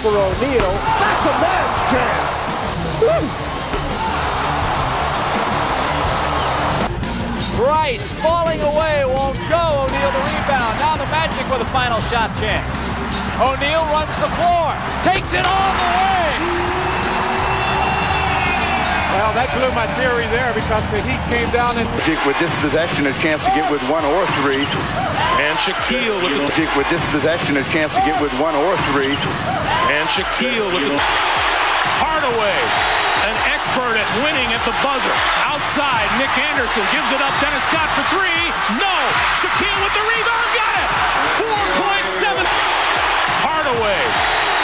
for O'Neal. That's a man's chance. Bryce falling away, won't go. O'Neal the rebound. Now the Magic with a final shot chance. O'Neal runs the floor, takes it all the way. Well, that blew my theory there because the Heat came down and With this possession, a chance to get with one or three. And Shaquille with the With this possession, a chance to get with one or three. and Shaquille with the Hardaway, an expert at winning at the buzzer. Outside, Nick Anderson gives it up. Dennis Scott for three. No. Shaquille with the rebound. Got it. 4.7. Hardaway,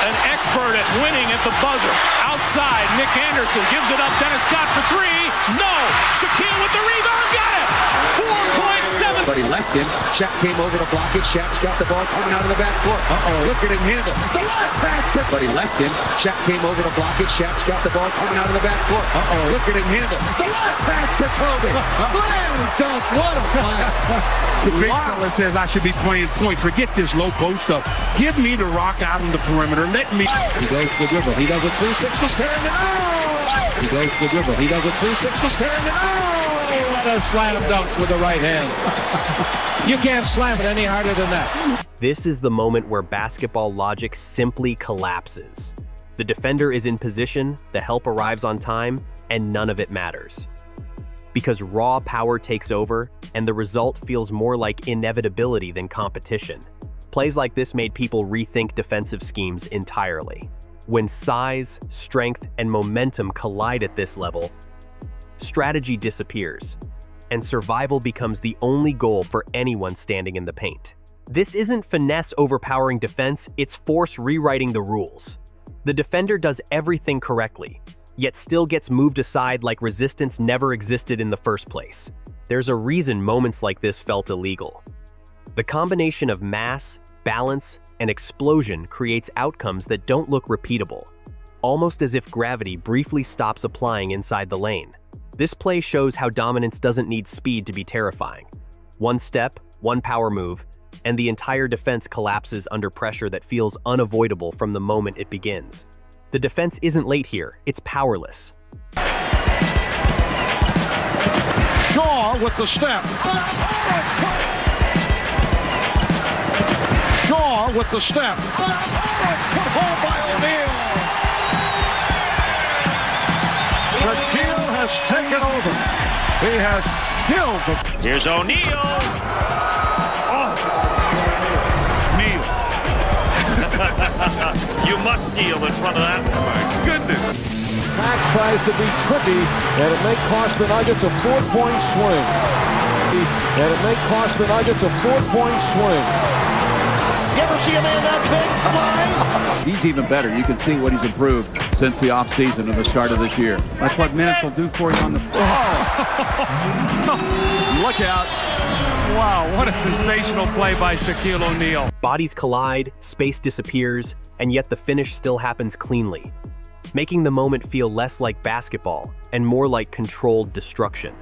an expert at winning at the buzzer. Outside, Nick Anderson gives it up. Dennis Scott for three. No. Shaquille with the rebound. Got it. 4.7. But he left him. Shaq came over to block it. Shaq's got the ball coming out of the backcourt. Look at him handle. The left pass to... But he left him. Shaq came over to block it. Shaq's got the ball coming out of the backcourt. Look at him handle. The left pass to Kobe. Slam dunk. What a play. The big fella says I should be playing point. Forget this low post stuff. Give me the rock out on the perimeter. Let me... He goes to the dribble. He does a 360 turn and oh! He goes to the dribble. He does a 360 turn and oh! What a slam dunk with the right hand. You can't slam it any harder than that. This is the moment where basketball logic simply collapses. The defender is in position, the help arrives on time, and none of it matters. Because raw power takes over, and the result feels more like inevitability than competition. Plays like this made people rethink defensive schemes entirely. When size, strength, and momentum collide at this level, strategy disappears, and survival becomes the only goal for anyone standing in the paint. This isn't finesse overpowering defense, it's force rewriting the rules. The defender does everything correctly, yet still gets moved aside like resistance never existed in the first place. There's a reason moments like this felt illegal. The combination of mass, balance, and explosion creates outcomes that don't look repeatable, almost as if gravity briefly stops applying inside the lane. This play shows how dominance doesn't need speed to be terrifying. One step, one power move, and the entire defense collapses under pressure that feels unavoidable from the moment it begins. The defense isn't late here, it's powerless. Shaw with the step. Shaw with the step. Put home by O'Neal. Shaquille has taken over. He has killed them. Here's O'Neal. Oh. Neal. You must kneel in front of that. My goodness. Mack tries to be tricky, and it may cost the Nuggets a 4-point swing. And it may cost the Nuggets a 4-point swing. You ever see a man that big fly? He's even better. You can see what he's improved since the offseason and the start of this year. That's what minutes will do for you on the floor. Look out. Wow, what a sensational play by Shaquille O'Neal. Bodies collide, space disappears, and yet the finish still happens cleanly, making the moment feel less like basketball and more like controlled destruction.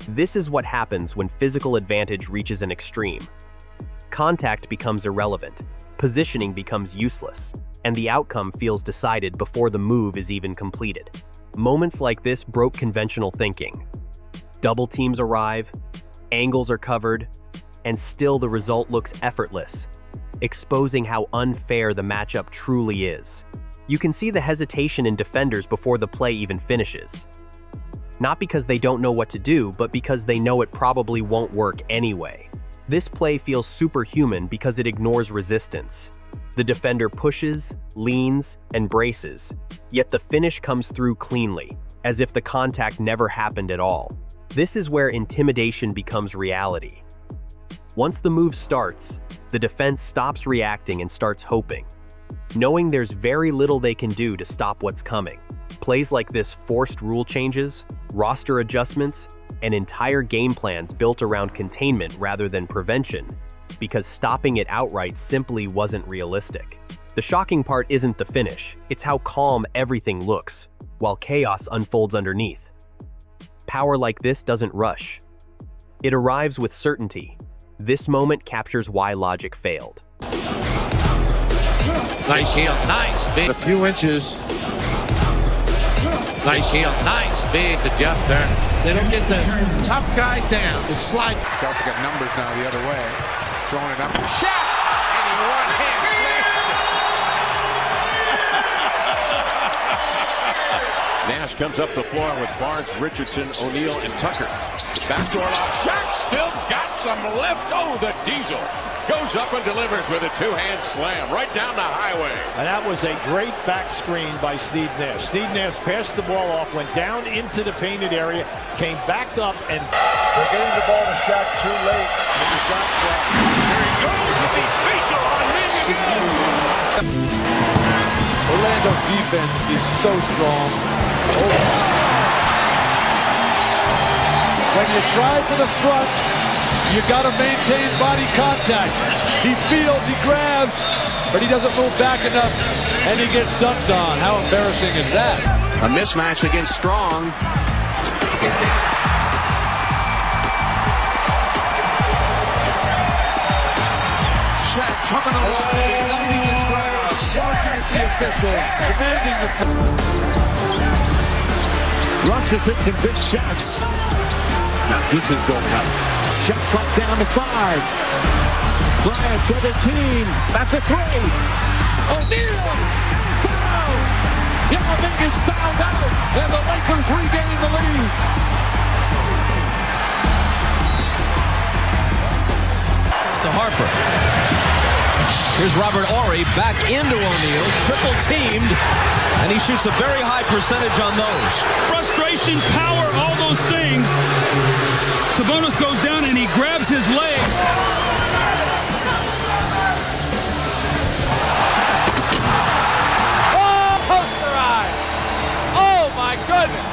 This is what happens when physical advantage reaches an extreme. Contact becomes irrelevant, positioning becomes useless, and the outcome feels decided before the move is even completed. Moments like this broke conventional thinking. Double teams arrive, angles are covered, and still the result looks effortless, exposing how unfair the matchup truly is. You can see the hesitation in defenders before the play even finishes. Not because they don't know what to do, but because they know it probably won't work anyway. This play feels superhuman because it ignores resistance. The defender pushes, leans, and braces, yet the finish comes through cleanly, as if the contact never happened at all. This is where intimidation becomes reality. Once the move starts, the defense stops reacting and starts hoping, knowing there's very little they can do to stop what's coming. Plays like this forced rule changes, roster adjustments, and entire game plans built around containment rather than prevention, because stopping it outright simply wasn't realistic. The shocking part isn't the finish, it's how calm everything looks, while chaos unfolds underneath. Power like this doesn't rush. It arrives with certainty. This moment captures why logic failed. Nice heel, nice speed. A few inches. Nice heel, nice speed to Jeff Turner. They don't get the top guy down. The slide. Celtics got numbers now the other way. Throwing it up to Shaq. And he one-hand Nash comes up the floor with Barnes, Richardson, O'Neal, and Tucker. Backdoor off. Shaq still got some left. Oh, the Diesel goes up and delivers with a two-hand slam right down the highway. And that was a great back screen by Steve Nash. Steve Nash passed the ball off, went down into the painted area, came back up, and They're getting the ball to Shaq too late. And the shot clock. Here he goes with the facial on him again. Orlando's defense is so strong. When you try for the front, you got to maintain body contact. He feels, he grabs, but he doesn't move back enough, and he gets dunked on. How embarrassing is that? A mismatch against Strong. Shaq coming along, lighting the crowd, barking at the official, demanding the Rush has hit some big shots. Now this is going up. Shot clock down to 5. Bryant double team. That's a 3. O'Neal. Foul. Yellowman is fouled out. And the Lakers regain the lead. To Harper. Here's Robert Horry back into O'Neal. Triple teamed. And he shoots a very high percentage on those. Frustration, power, all those things. Sabonis goes down and he grabs his leg. Oh, posterized. Oh, my goodness.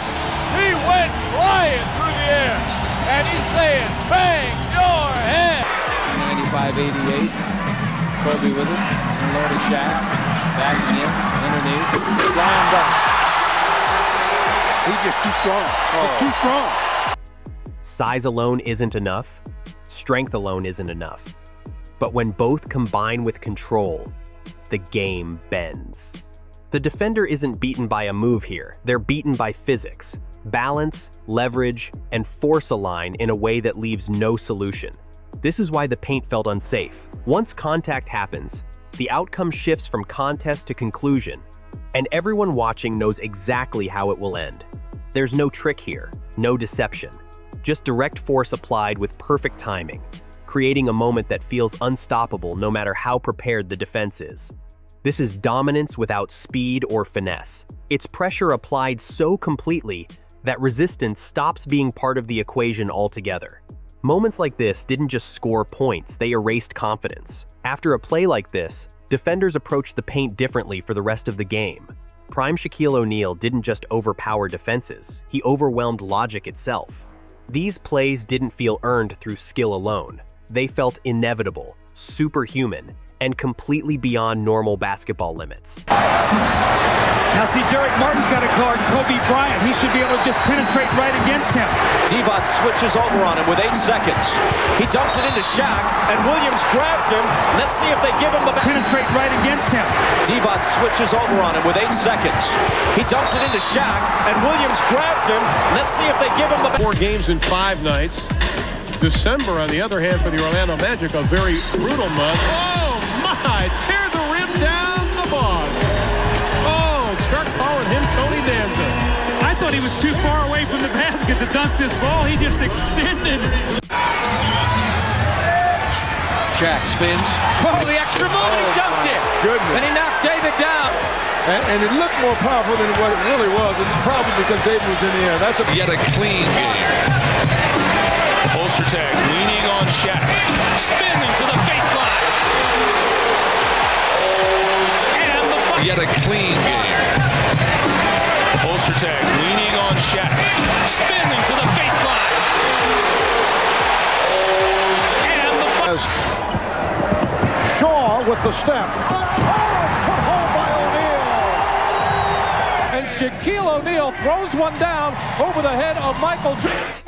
He went flying through the air. And he's saying, bang your head. 95-88. Kobe with it. And low to Shaq. Backing in. Underneath. Slam dunk. He's just too strong. He's too strong. Size alone isn't enough. Strength alone isn't enough. But when both combine with control, the game bends. The defender isn't beaten by a move here. They're beaten by physics. Balance, leverage, and force align in a way that leaves no solution. This is why the paint felt unsafe. Once contact happens, the outcome shifts from contest to conclusion, and everyone watching knows exactly how it will end. There's no trick here, no deception, just direct force applied with perfect timing, creating a moment that feels unstoppable no matter how prepared the defense is. This is dominance without speed or finesse. It's pressure applied so completely that resistance stops being part of the equation altogether. Moments like this didn't just score points, they erased confidence. After a play like this, defenders approached the paint differently for the rest of the game. Prime Shaquille O'Neal didn't just overpower defenses, he overwhelmed logic itself. These plays didn't feel earned through skill alone. They felt inevitable, superhuman, and completely beyond normal basketball limits. Now see, Derek Martin's got a guard Kobe Bryant. He should be able to just penetrate right against him. Divac switches over on him with 8 seconds. He dumps it into Shaq, and Williams grabs him. Let's see if they give him the penetrate right against him. Divac switches over on him with 8 seconds. He dumps it into Shaq, and Williams grabs him. Let's see if they give him the 4 games in 5 nights. December, on the other hand, for the Orlando Magic, a very brutal month. Oh my! Tear the rim down the boss. Oh, start calling him Tony Danza. I thought he was too far away from the basket to dunk this ball. He just extended. Shaq spins. Oh, the extra move, he dunked it. Goodness. And he knocked David down. And it looked more powerful than what it really was. And it's probably because David was in the air. That's Yet a clean game. Ostertag leaning on Shaq. Spinning to the baseline. And the yet a clean game. Ostertag leaning on Shaq. Spinning to the baseline. And the Shaw with the step. Put home by O'Neal. And Shaquille O'Neal throws one down over the head of Michael Jordan.